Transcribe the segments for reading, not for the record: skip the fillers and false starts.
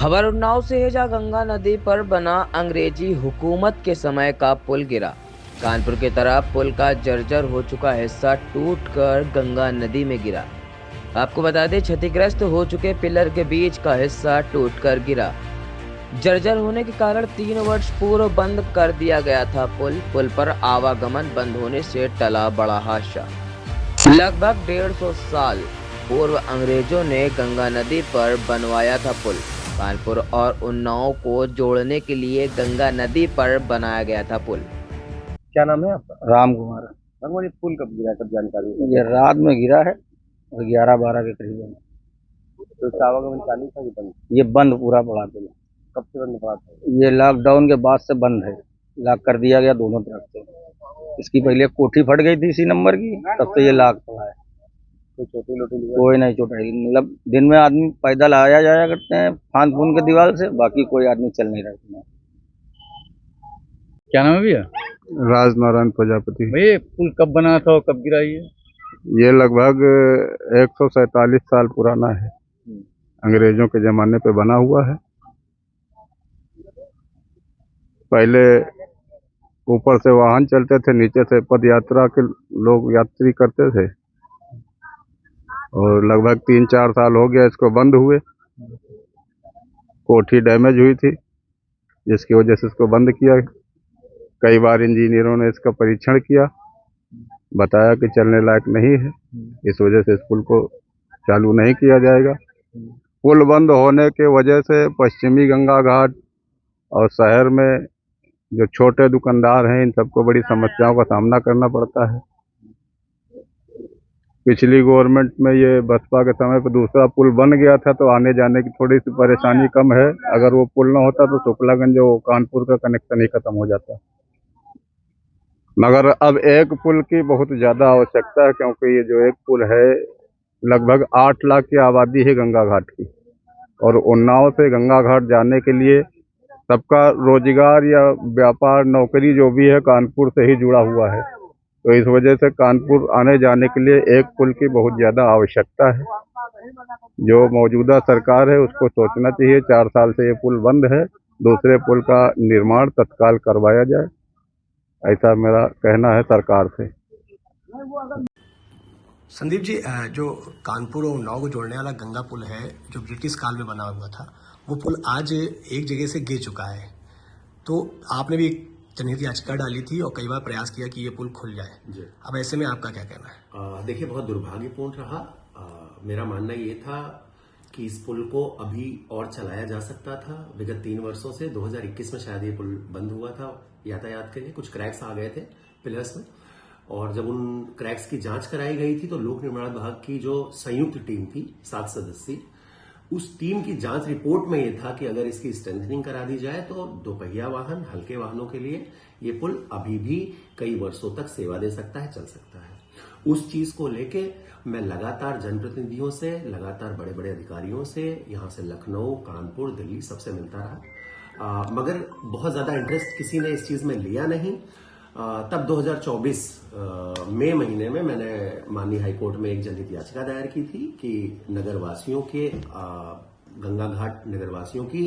खबर उन्नाव से है, जहां गंगा नदी पर बना अंग्रेजी हुकूमत के समय का पुल गिरा। कानपुर की तरफ पुल का जर्जर हो चुका हिस्सा टूटकर गंगा नदी में गिरा। आपको बता दें, क्षतिग्रस्त हो चुके पिलर के बीच का हिस्सा टूटकर गिरा। जर्जर होने के कारण 3 वर्ष पूर्व बंद कर दिया गया था पुल पर आवागमन बंद होने से टला बड़ा हादसा। लगभग 150 साल पूर्व अंग्रेजों ने गंगा नदी पर बनवाया था पुल। कानपुर और उन्नाव को जोड़ने के लिए गंगा नदी पर बनाया गया था पुल। क्या नाम है आपका? राम कुमार। भगवान, ये पुल कब गिरा, कब जानकारी है? ये रात में गिरा है और 11-12 के करीब। तो इसका आवागमन चालू था कि बंद? ये बंद पूरा पड़ा था। कब से बंद पड़ा था? ये लॉकडाउन के बाद से बंद है। लॉक कर दिया गया दोनों तरफ से। इसकी पहले कोठी फट गई थी इसी नंबर की, तब से ये लॉक पड़ा है। कोई छोटी लोटी कोई नहीं चोटाई, मतलब दिन में आदमी पैदल आया जाया करते हैं फांद फूंद के दीवार से, बाकी कोई आदमी चल नहीं रहा। क्या नाम है भैया? राजनारायण प्रजापति। भैया पुल कब बना था और कब गिरा ये? ये लगभग 147 साल पुराना है। अंग्रेजों के जमाने पे बना हुआ है। पहले ऊपर से वाहन चलते थे, नीचे से पद यात्रा के लोग यात्री करते थे, और लगभग 3-4 साल हो गया इसको बंद हुए। कोठी डैमेज हुई थी, जिसकी वजह से इसको बंद किया। कई बार इंजीनियरों ने इसका परीक्षण किया, बताया कि चलने लायक नहीं है, इस वजह से इस पुल को चालू नहीं किया जाएगा। पुल बंद होने के वजह से पश्चिमी गंगा घाट और शहर में जो छोटे दुकानदार हैं, इन सबको बड़ी समस्याओं का सामना करना पड़ता है। पिछली गवर्नमेंट में ये बसपा के समय पर दूसरा पुल बन गया था, तो आने जाने की थोड़ी सी परेशानी कम है। अगर वो पुल न होता तो शुक्लागंज और कानपुर का कनेक्शन ही खत्म हो जाता। मगर अब एक पुल की बहुत ज़्यादा आवश्यकता है, क्योंकि ये जो एक पुल है, लगभग 8 लाख की आबादी है गंगा घाट की, और उन्नाव से गंगा घाट जाने के लिए सबका रोजगार या व्यापार नौकरी जो भी है कानपुर से ही जुड़ा हुआ है। तो इस वजह से कानपुर आने जाने के लिए एक पुल की बहुत ज़्यादा आवश्यकता है। जो मौजूदा सरकार है उसको सोचना चाहिए। 4 साल से ये पुल बंद है, दूसरे पुल का निर्माण तत्काल करवाया जाए, ऐसा मेरा कहना है सरकार से। संदीप जी, जो कानपुर और उन्नाव को जोड़ने वाला गंगा पुल है, जो ब्रिटिश काल में बना हुआ था, वो पुल आज एक जगह से गिर चुका है। तो आपने भी जनहित याचिका डाली थी और कई बार प्रयास किया कि ये पुल खुल जाए। अब ऐसे में आपका क्या कहना है? देखिए, बहुत दुर्भाग्यपूर्ण रहा। मेरा मानना ये था कि इस पुल को अभी और चलाया जा सकता था। विगत 3 वर्षों से 2021 में शायद ये पुल बंद हुआ था यातायात के लिए। कुछ क्रैक्स आ गए थे पिलर्स में, और जब उन क्रैक्स की जांच कराई गई थी तो लोक निर्माण विभाग की जो संयुक्त टीम थी 7 सदस्यीय, उस टीम की जांच रिपोर्ट में यह था कि अगर इसकी स्ट्रेंथनिंग करा दी जाए तो दोपहिया वाहन, हल्के वाहनों के लिए ये पुल अभी भी कई वर्षों तक सेवा दे सकता है, चल सकता है। उस चीज को लेके मैं लगातार जनप्रतिनिधियों से, लगातार बड़े बड़े अधिकारियों से, यहां से लखनऊ, कानपुर, दिल्ली, सबसे मिलता रहा, मगर बहुत ज्यादा इंटरेस्ट किसी ने इस चीज में लिया नहीं। तब 2024 मई महीने में मैंने माननीय हाईकोर्ट में एक जनहित याचिका दायर की थी कि नगरवासियों के, गंगा घाट नगरवासियों की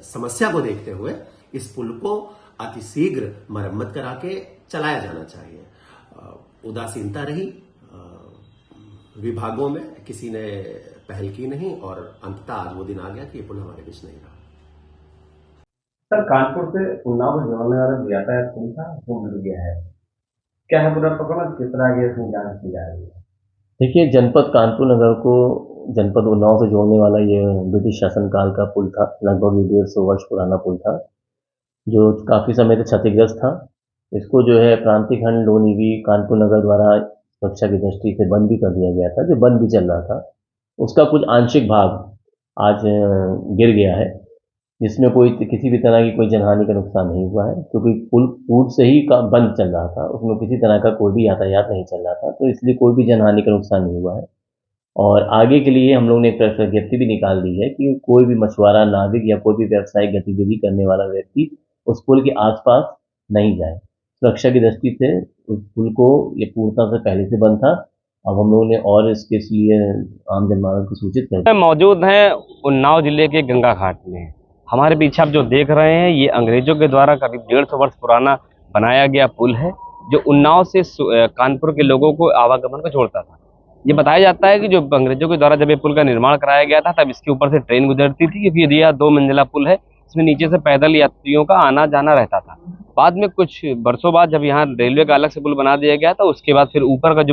समस्या को देखते हुए इस पुल को अतिशीघ्र मरम्मत करा के चलाया जाना चाहिए। उदासीनता रही, विभागों में किसी ने पहल की नहीं, और अंततः आज वो दिन आ गया कि ये पुल हमारे बीच नहीं रहा। सर, कानपुर से उन्नाव को जोड़ने वाला यातायात पुल था, वो गिर गया है। क्या है पूरा प्रकरण, किस तरह की इसमें जांच की जा रही है? देखिए, जनपद कानपुर नगर को जनपद उन्नाव से जोड़ने वाला ये ब्रिटिश शासनकाल का पुल था। लगभग 150 वर्ष पुराना पुल था, जो काफ़ी समय से क्षतिग्रस्त था। इसको जो है प्रांतीय खंड लोनीवी कानपुर नगर द्वारा सुरक्षा की दृष्टि से बंद भी कर दिया गया था, जो बंद भी चल रहा था। उसका कुछ आंशिक भाग आज गिर गया है, जिसमें कोई किसी भी तरह की कोई जनहानि का नुकसान नहीं हुआ है, क्योंकि पुल पूर्व से ही बंद चल रहा था, उसमें किसी तरह का कोई भी यातायात नहीं चल रहा था, तो इसलिए कोई भी जनहानि का नुकसान नहीं हुआ है। और आगे के लिए हम लोग ने एक विज्ञप्ति भी निकाल दी है कि कोई भी मछुआरा, नाविक या कोई भी व्यावसायिक गतिविधि करने वाला व्यक्ति उस पुल के आसपास नहीं जाए। सुरक्षा की दृष्टि से उस पुल को ये पूर्णतः से पहले से बंद था, अब हम लोगों ने और इसके लिए आम जनमानस को सूचित कर दिया। मौजूद हैं उन्नाव जिले के गंगा घाट में। हमारे पीछे आप जो देख रहे हैं ये अंग्रेजों के द्वारा करीब 150 वर्ष पुराना बनाया गया पुल है, जो उन्नाव से कानपुर के लोगों को आवागमन को जोड़ता था। ये बताया जाता है कि जो अंग्रेजों के द्वारा जब ये पुल का निर्माण कराया गया था तब इसके ऊपर से ट्रेन गुजरती थी, क्योंकि यह 2 मंजिला पुल है, इसमें नीचे से पैदल यात्रियों का आना जाना रहता था। बाद में कुछ वर्षों बाद जब यहाँ रेलवे का अलग से पुल बना दिया गया था, उसके बाद फिर ऊपर का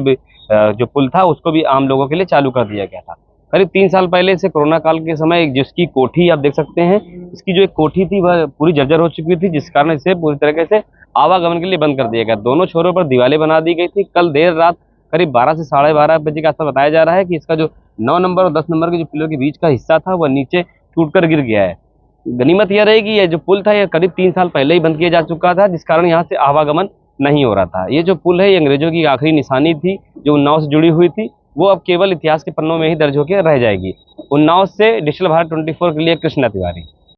जो पुल था उसको भी आम लोगों के लिए चालू कर दिया गया था। करीब 3 साल पहले से कोरोना काल के समय जिसकी कोठी आप देख सकते हैं, इसकी जो एक कोठी थी वह पूरी जर्जर हो चुकी थी, जिस कारण इसे पूरी तरीके से आवागमन के लिए बंद कर दिया गया। दोनों छोरों पर दीवारें बना दी गई थी। कल देर रात करीब 12 से 12:30 बजे के आसपास बताया जा रहा है कि इसका जो 9 नंबर और 10 नंबर के जो पिलर के बीच का हिस्सा था वह नीचे टूटकर गिर गया है। गनीमत यह रहेगी ये जो पुल था यह करीब 3 साल पहले ही बंद किया जा चुका था, जिस कारण यहाँ से आवागमन नहीं हो रहा था। ये जो पुल है ये अंग्रेजों की आखिरी निशानी थी जो उन्नाव से जुड़ी हुई थी, वो अब केवल इतिहास के पन्नों में ही दर्ज होकर रह जाएगी। उन्नाव से डिजिटल भारत 24 के लिए कृष्णा तिवारी।